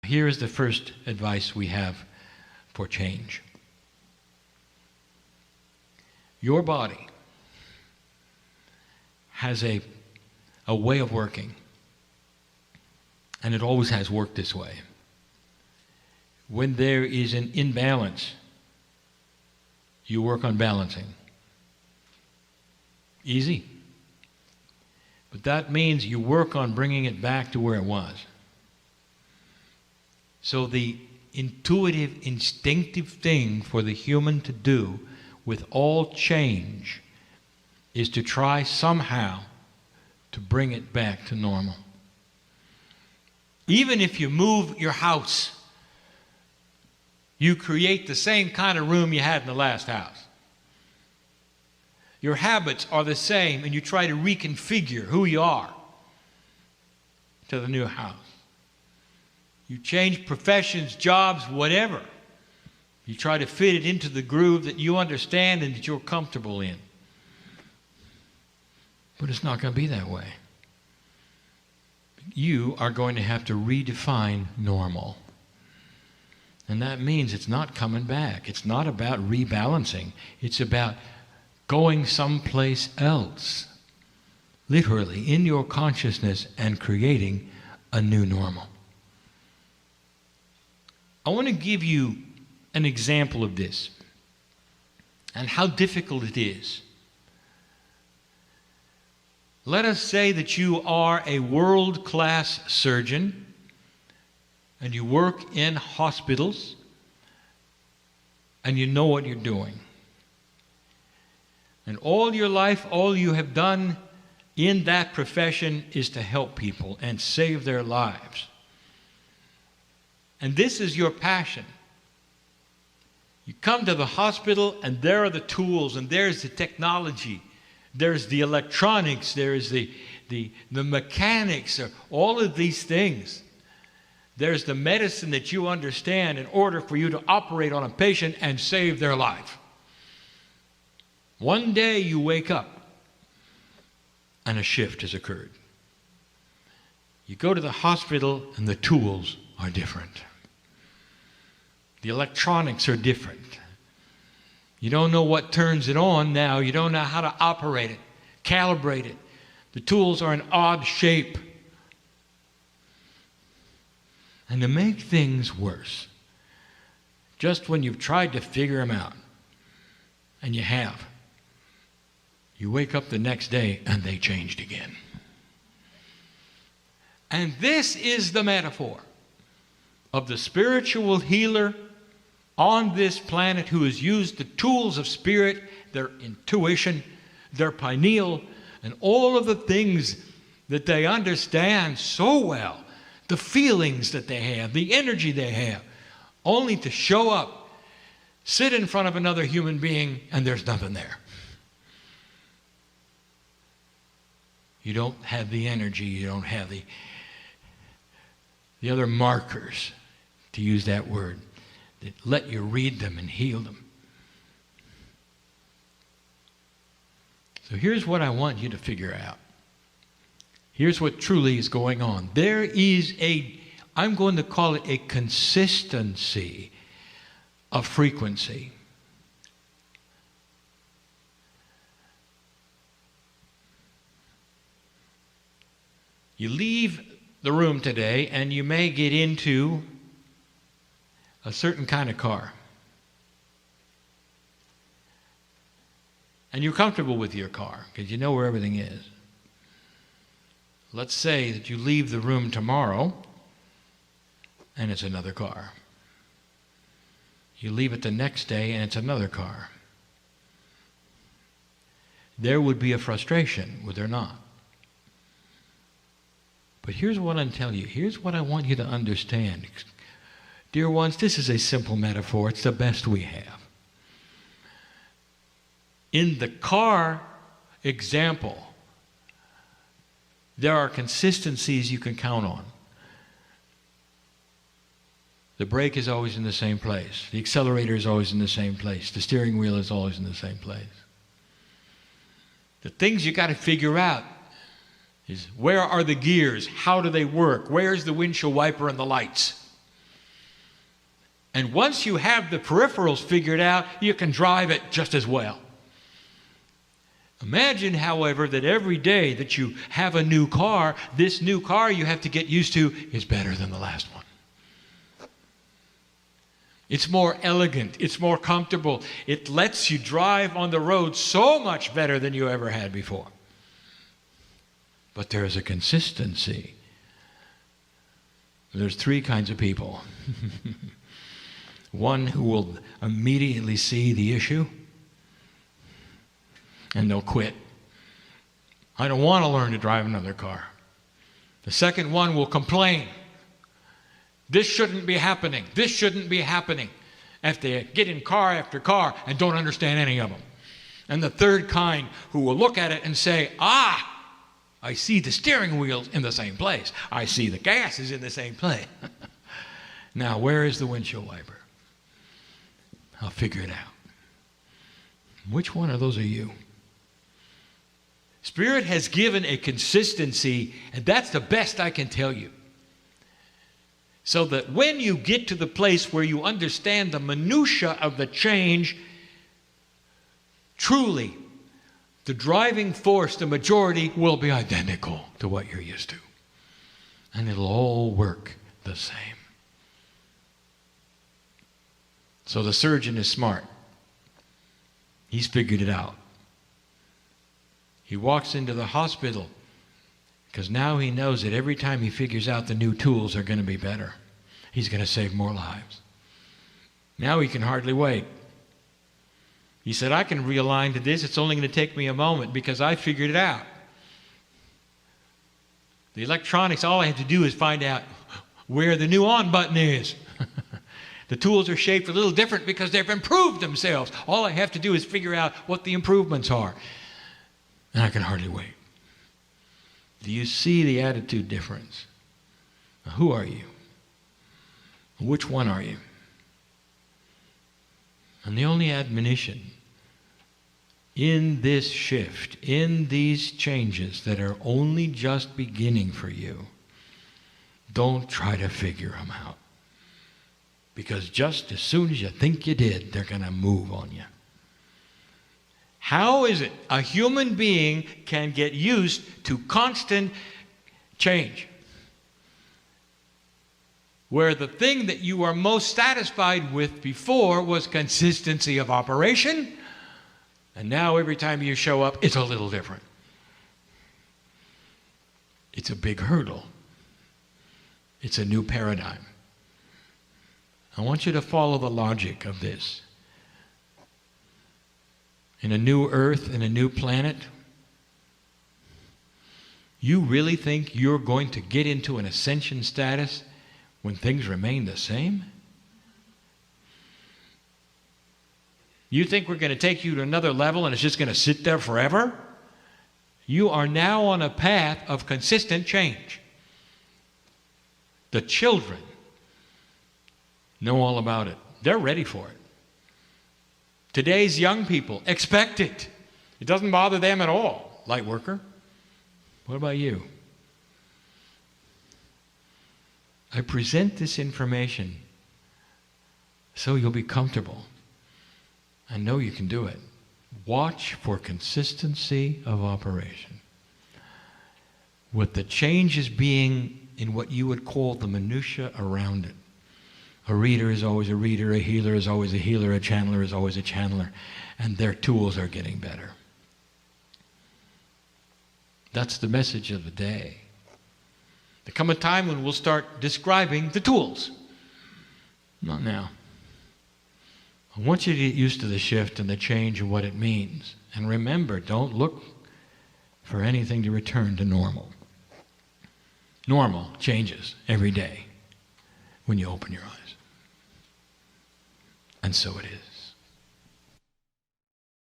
Here is the first advice we have for change. Your body has a way of working, and it always has worked this way. When there is an imbalance, you work on balancing. Easy. But that means you work on bringing it back to where it was. So the intuitive, instinctive thing for the human to do with all change is to try somehow to bring it back to normal. Even if you move your house, you create the same kind of room you had in the last house. Your habits are the same, and you try to reconfigure who you are to the new house. You change professions, jobs, whatever. You try to fit it into the groove that you understand and that you're comfortable in. But it's not going to be that way. You are going to have to redefine normal. And that means it's not coming back. It's not about rebalancing. It's about going someplace else, literally in your consciousness, and creating a new normal. I want to give you an example of this and how difficult it is. Let us say that you are a world-class surgeon and you work in hospitals and you know what you're doing. And all your life, all you have done in that profession is to help people and save their lives. And this is your passion. You come to the hospital and there are the tools and there's the technology. There's the electronics, there's the mechanics, all of these things. There's the medicine that you understand in order for you to operate on a patient and save their life. One day you wake up and a shift has occurred. You go to the hospital and the tools are different. The electronics are different. You don't know what turns it on now. You don't know how to operate it, calibrate it. The tools are an odd shape. And to make things worse, just when you've tried to figure them out, and you have, you wake up the next day and they changed again. And this is the metaphor of the spiritual healer on this planet who has used the tools of spirit, their intuition, their pineal, and all of the things that they understand so well, the feelings that they have, the energy they have, only to show up, sit in front of another human being, and there's nothing there. You don't have the energy, you don't have the other markers, to use that word, that let you read them and heal them. So here's what I want you to figure out. Here's what truly is going on. There is I'm going to call it a consistency of frequency. You leave the room today and you may get into a certain kind of car. And you're comfortable with your car because you know where everything is. Let's say that you leave the room tomorrow and it's another car. You leave it the next day and it's another car. There would be a frustration, would there not? But here's what I'm telling you. Here's what I want you to understand. Dear ones, this is a simple metaphor. It's the best we have. In the car example, there are consistencies you can count on. The brake is always in the same place. The accelerator is always in the same place. The steering wheel is always in the same place. The things you got to figure out is where are the gears? How do they work? Where's the windshield wiper and the lights? And once you have the peripherals figured out, you can drive it just as well. Imagine, however, that every day that you have a new car, this new car you have to get used to is better than the last one. It's more elegant. It's more comfortable. It lets you drive on the road so much better than you ever had before. But there is a consistency. There's three kinds of people. One who will immediately see the issue, and they'll quit. I don't want to learn to drive another car. The second one will complain. This shouldn't be happening. This shouldn't be happening. If they get in car after car and don't understand any of them. And the third kind who will look at it and say, I see the steering wheel's in the same place. I see the gas is in the same place. Now, where is the windshield wiper? I'll figure it out. Which one of those are you? Spirit has given a consistency, and that's the best I can tell you. So that when you get to the place where you understand the minutia of the change, truly, the driving force, the majority, will be identical to what you're used to. And it'll all work the same. So the surgeon is smart. He's figured it out. He walks into the hospital because now he knows that every time he figures out the new tools are going to be better. He's going to save more lives. Now he can hardly wait. He said, I can realign to this. It's only going to take me a moment because I figured it out. The electronics, all I have to do is find out where the new on button is. The tools are shaped a little different because they've improved themselves. All I have to do is figure out what the improvements are. And I can hardly wait. Do you see the attitude difference? Now, who are you? Which one are you? And the only admonition in this shift, in these changes that are only just beginning for you, don't try to figure them out. Because just as soon as you think you did, they're going to move on you. How is it a human being can get used to constant change? Where the thing that you were most satisfied with before was consistency of operation, and now every time you show up, it's a little different. It's a big hurdle. It's a new paradigm. I want you to follow the logic of this. In a new earth, in a new planet, you really think you're going to get into an ascension status when things remain the same? You think we're going to take you to another level and it's just going to sit there forever? You are now on a path of consistent change. The children know all about it. They're ready for it. Today's young people expect it. It doesn't bother them at all. Light worker, what about you? I present this information so you'll be comfortable. I know you can do it. Watch for consistency of operation. With the changes being in what you would call the minutia around it. A reader is always a reader, a healer is always a healer, a channeler is always a channeler, and their tools are getting better. That's the message of the day. There come a time when we'll start describing the tools. Not now. I want you to get used to the shift and the change and what it means. And remember, don't look for anything to return to normal. Normal changes every day when you open your eyes. And so it is.